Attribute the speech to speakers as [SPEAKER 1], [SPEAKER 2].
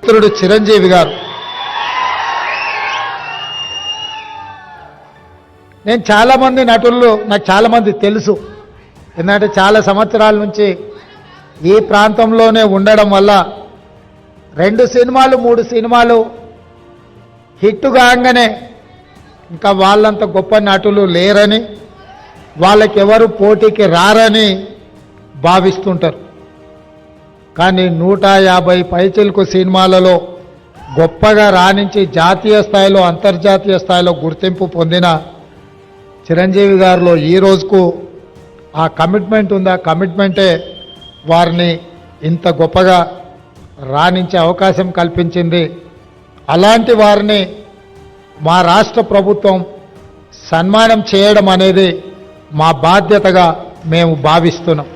[SPEAKER 1] మిత్రుడు చిరంజీవి గారు. నేను చాలామంది నటులు నాకు చాలామంది తెలుసు, ఎందుకంటే చాలా సంవత్సరాల నుంచి ఈ ప్రాంతంలోనే ఉండడం వల్ల 2 సినిమాలు 3 సినిమాలు హిట్ కాగానే ఇంకా వాళ్ళంత గొప్ప నటులు లేరని, వాళ్ళకెవరు పోటీకి రారని భావిస్తుంటారు. కానీ 150 పైచిలకు సినిమాలలో గొప్పగా రాణించి జాతీయ స్థాయిలో అంతర్జాతీయ స్థాయిలో గుర్తింపు పొందిన చిరంజీవి గారిలో ఈ రోజుకు ఆ కమిట్మెంట్ ఉంది. ఆ కమిట్మెంటే వారిని ఇంత గొప్పగా రాణించే అవకాశం కల్పించింది. అలాంటి వారిని మా రాష్ట్ర ప్రభుత్వం సన్మానం చేయడం అనేది మా బాధ్యతగా మేము భావిస్తున్నాం.